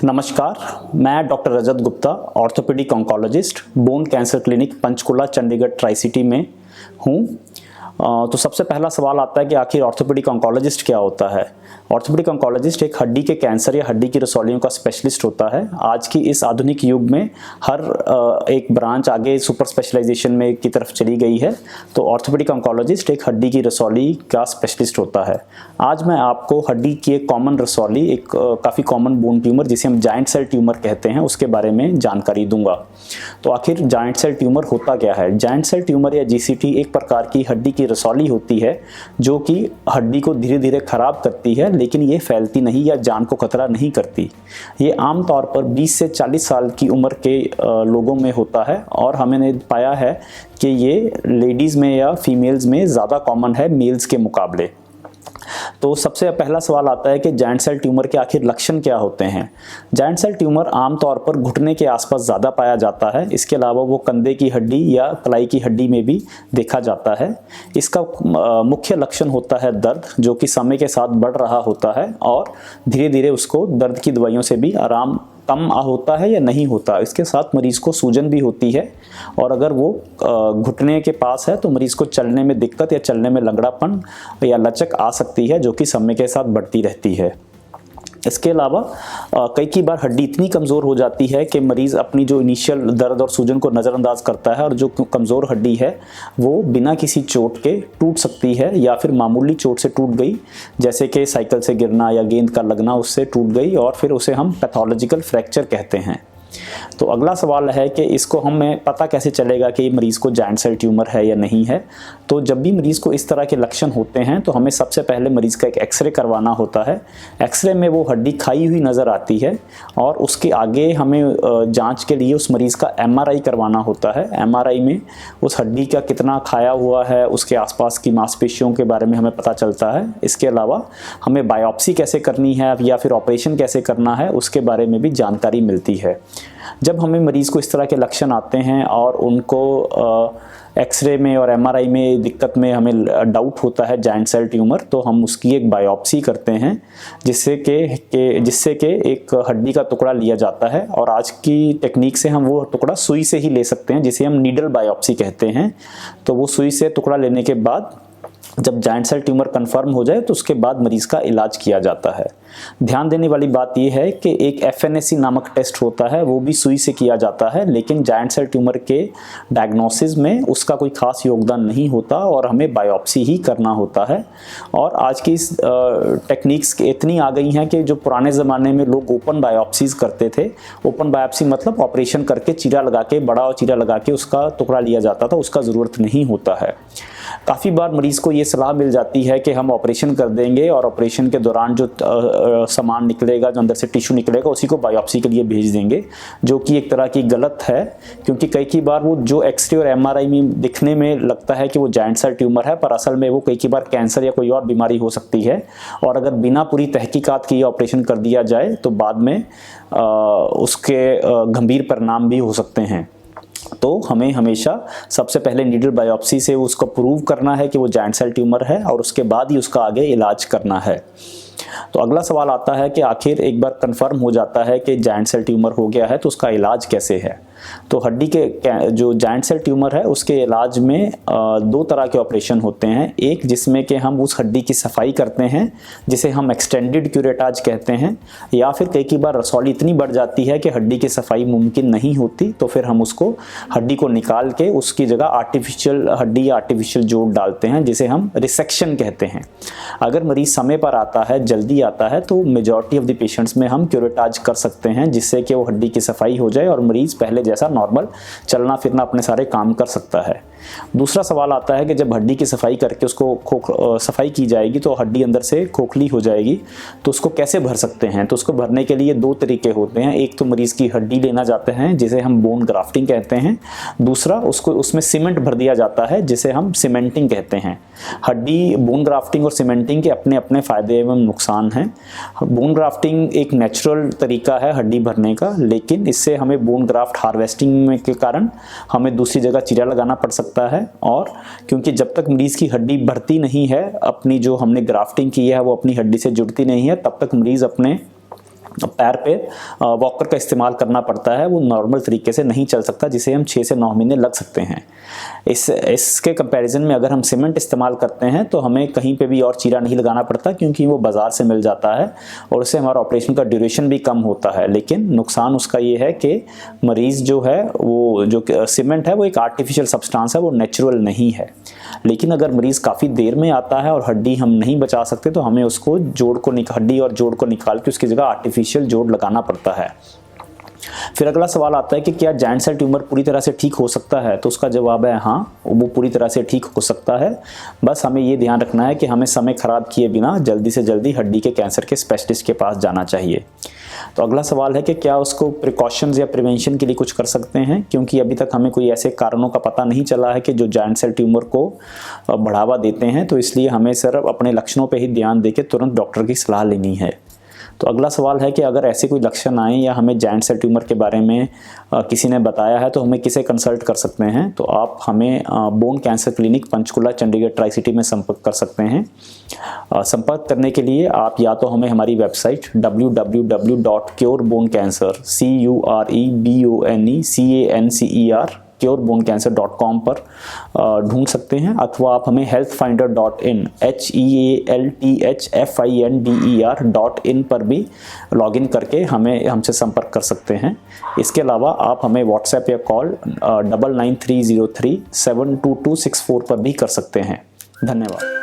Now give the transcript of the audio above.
नमस्कार, मैं doctor Rajat Gupta, orthopaedic oncologist, bone cancer clinic Panchkula Chandigarh tri city में हूँ। तो सबसे पहला सवाल आता है कि आखिर ऑर्थोपेडिक ऑन्कोलॉजिस्ट क्या होता है। ऑर्थोपेडिक ऑन्कोलॉजिस्ट एक हड्डी के कैंसर या हड्डी की रसौलियों का स्पेशलिस्ट होता है। आज की इस आधुनिक युग में हर एक ब्रांच आगे सुपर स्पेशलाइजेशन में की तरफ चली गई है। तो ऑर्थोपेडिक ऑन्कोलॉजिस्ट एक हड्डी की रसौली का स्पेशलिस्ट होता है। आज मैं आपको हड्डी की एक कॉमन रसौली, एक काफ़ी कॉमन बोन ट्यूमर जिसे हम जाइंट सेल ट्यूमर कहते हैं, उसके बारे में जानकारी दूंगा। तो आखिर जाइंट सेल ट्यूमर होता क्या है। जाइंट सेल ट्यूमर या जीसीटी एक प्रकार की हड्डी की रसौली होती है जो कि हड्डी को धीरे धीरे खराब करती है, लेकिन ये फैलती नहीं या जान को खतरा नहीं करती। ये आमतौर पर 20 से 40 साल की उम्र के लोगों में होता है और हमने पाया है कि ये लेडीज़ में या फीमेल्स में ज़्यादा कॉमन है मेल्स के मुकाबले। तो सबसे पहला सवाल आता है कि जाइंट सेल ट्यूमर के आखिर लक्षण क्या होते हैं। जाइंट सेल ट्यूमर आमतौर पर घुटने के आसपास ज़्यादा पाया जाता है। इसके अलावा वो कंधे की हड्डी या कलाई की हड्डी में भी देखा जाता है। इसका मुख्य लक्षण होता है दर्द, जो कि समय के साथ बढ़ रहा होता है और धीरे धीरे उसको दर्द की दवाइयों से भी आराम कम होता है या नहीं होता। इसके साथ मरीज़ को सूजन भी होती है और अगर वो घुटने के पास है तो मरीज़ को चलने में दिक्कत या चलने में लंगड़ापन या लचक आ सकती है, जो कि समय के साथ बढ़ती रहती है। इसके अलावा कई बार हड्डी इतनी कमज़ोर हो जाती है कि मरीज़ अपनी जो इनिशियल दर्द और सूजन को नज़रअंदाज करता है और जो कमज़ोर हड्डी है वो बिना किसी चोट के टूट सकती है या फिर मामूली चोट से टूट गई, जैसे कि साइकिल से गिरना या गेंद का लगना उससे टूट गई, और फिर उसे हम पैथोलॉजिकल फ्रैक्चर कहते हैं। तो अगला सवाल है कि इसको हमें पता कैसे चलेगा कि मरीज़ को जाइंट सेल ट्यूमर है या नहीं है। तो जब भी मरीज़ को इस तरह के लक्षण होते हैं तो हमें सबसे पहले मरीज़ का एक एक्सरे करवाना होता है। एक्सरे में वो हड्डी खाई हुई नज़र आती है और उसके आगे हमें जांच के लिए उस मरीज़ का एमआरआई करवाना होता है। एमआरआई में उस हड्डी का कितना खाया हुआ है, उसके आसपास की मांसपेशियों के बारे में हमें पता चलता है। इसके अलावा हमें बायोप्सी कैसे करनी है या फिर ऑपरेशन कैसे करना है उसके बारे में भी जानकारी मिलती है। जब हमें मरीज़ को इस तरह के लक्षण आते हैं और उनको एक्सरे में और एमआरआई में दिक्कत में हमें डाउट होता है जाइंट सेल ट्यूमर, तो हम उसकी एक बायोप्सी करते हैं जिससे कि एक हड्डी का टुकड़ा लिया जाता है और आज की टेक्निक से हम वो टुकड़ा सुई से ही ले सकते हैं, जिसे हम नीडल बायोप्सी कहते हैं। तो वो सुई से टुकड़ा लेने के बाद जब जाइंट सेल ट्यूमर कंफर्म हो जाए तो उसके बाद मरीज़ का इलाज किया जाता है। ध्यान देने वाली बात यह है कि एक FNAC नामक टेस्ट होता है, वो भी सुई से किया जाता है, लेकिन जाइंट सेल ट्यूमर के डायग्नोसिस में उसका कोई खास योगदान नहीं होता और हमें बायोप्सी ही करना होता है। और आज की इस टेक्निक्स इतनी आ गई हैं कि जो पुराने ज़माने में लोग ओपन बायोप्सीज करते थे, ओपन बायोप्सी मतलब ऑपरेशन करके चीरा लगा के, बड़ा चीरा लगा के उसका टुकड़ा लिया जाता था, उसका ज़रूरत नहीं होता है। काफ़ी बार मरीज़ को ये सलाह मिल जाती है कि हम ऑपरेशन कर देंगे और ऑपरेशन के दौरान जो सामान निकलेगा, जो अंदर से टिश्यू निकलेगा, उसी को बायोप्सी के लिए भेज देंगे, जो कि एक तरह की गलत है। क्योंकि कई बार वो जो एक्सरे और एमआरआई में दिखने में लगता है कि वो जाइंट सेल ट्यूमर है, पर असल में वो कई बार कैंसर या कोई और बीमारी हो सकती है और अगर बिना पूरी तहकीकात किए ऑपरेशन कर दिया जाए तो बाद में उसके गंभीर परिणाम भी हो सकते हैं। तो हमें हमेशा सबसे पहले नीडल बायोप्सी से उसको प्रूव करना है कि वो जाइंट सेल ट्यूमर है और उसके बाद ही उसका आगे इलाज करना है। तो अगला सवाल आता है कि आखिर एक बार कंफर्म हो जाता है कि जाइंट सेल ट्यूमर हो गया है तो उसका इलाज कैसे है। तो हड्डी के जो जाइंट सेल ट्यूमर है उसके इलाज में दो तरह के ऑपरेशन होते हैं। एक जिसमें कि हम उस हड्डी की सफाई करते हैं, जिसे हम एक्सटेंडेड क्यूरेटाज कहते हैं, या फिर कई बार रसौली इतनी बढ़ जाती है कि हड्डी की सफाई मुमकिन नहीं होती, तो फिर हम उसको हड्डी को निकाल के उसकी जगह आर्टिफिशियल हड्डी या आर्टिफिशियल जोड़ डालते हैं, जिसे हम रिसेक्शन कहते हैं। अगर मरीज समय पर आता है, जल्दी आता है, तो मेजॉरिटी ऑफ द पेशेंट्स में हम क्यूरेटाज कर सकते हैं, जिससे कि वो हड्डी की सफाई हो जाए और मरीज पहले जैसा नॉर्मल चलना फिरना अपने सारे काम कर सकता है। दूसरा सवाल आता है कि जब हड्डी की सफाई करके उसको सफाई की जाएगी तो हड्डी अंदर से खोखली हो जाएगी, तो उसको कैसे भर सकते हैं। तो उसको भरने के लिए दो तरीके होते हैं। एक तो मरीज़ की हड्डी लेना जाते हैं, जिसे हम बोन ग्राफ्टिंग कहते हैं। दूसरा उसमें सीमेंट भर दिया जाता है, जिसे हम सीमेंटिंग कहते हैं। हड्डी बोन ग्राफ्टिंग और सीमेंटिंग के अपने अपने फ़ायदे एवं नुकसान हैं। बोन ग्राफ्टिंग एक नेचुरल तरीका है हड्डी भरने का, लेकिन इससे हमें बोन ग्राफ्ट हार्वेस्टिंग के कारण हमें दूसरी जगह चीरा लगाना पड़ सकता है। और क्योंकि जब तक मरीज़ की हड्डी बढ़ती नहीं है, अपनी जो हमने ग्राफ्टिंग की है वो अपनी हड्डी से जुड़ती नहीं है, तब तक मरीज़ अपने पैर पे वॉकर का इस्तेमाल करना पड़ता है, वो नॉर्मल तरीके से नहीं चल सकता, जिसे हम 6 से 9 महीने लग सकते हैं। इसके कंपैरिजन में अगर हम सीमेंट इस्तेमाल करते हैं तो हमें कहीं पे भी और चीरा नहीं लगाना पड़ता, क्योंकि वो बाज़ार से मिल जाता है और उससे हमारा ऑपरेशन का ड्यूरेशन भी कम होता है। लेकिन नुकसान उसका ये है कि मरीज़ जो है, वो जो सीमेंट है वो एक आर्टिफिशियल सब्सटेंस है, वो नेचुरल नहीं है। लेकिन अगर मरीज़ काफ़ी देर में आता है और हड्डी हम नहीं बचा सकते तो हमें उसको हड्डी और जोड़ को निकाल के उसकी जगह आर्टिफिशियल जोड़ लगाना पड़ता है। फिर अगला सवाल आता है कि क्या जॉइंट सेल ट्यूमर पूरी तरह से ठीक हो सकता है? तो उसका जवाब है हाँ, वो पूरी तरह से ठीक हो सकता है। बस हमें ये ध्यान रखना है कि हमें समय खराब किए बिना जल्दी से जल्दी हड्डी के कैंसर के स्पेशलिस्ट के पास जाना चाहिए। तो अगला सवाल है कि क्या उसको प्रिकॉशंस या प्रिवेंशन के लिए कुछ कर सकते हैं, क्योंकि अभी तक हमें कोई ऐसे कारणों का पता नहीं चला है कि जो जॉइंट सेल ट्यूमर को बढ़ावा देते हैं। तो इसलिए हमें सिर्फ अपने लक्षणों पर ही ध्यान देकर तुरंत डॉक्टर की सलाह लेनी है। तो अगला सवाल है कि अगर ऐसे कोई लक्षण आए या हमें जॉइंट सेल ट्यूमर के बारे में किसी ने बताया है तो हमें किसे कंसल्ट कर सकते हैं? तो आप हमें bone cancer clinic Panchkula Chandigarh tri city में संपर्क कर सकते हैं। संपर्क करने के लिए आप या तो हमें हमारी वेबसाइट www.cureboncancer curebonecancer.com पर ढूंढ सकते हैं, अथवा आप हमें healthfinder.in HEALTHFINDER.in पर भी लॉगिन करके हमसे संपर्क कर सकते हैं। इसके अलावा आप हमें व्हाट्सएप या कॉल 9930372264 पर भी कर सकते हैं। धन्यवाद।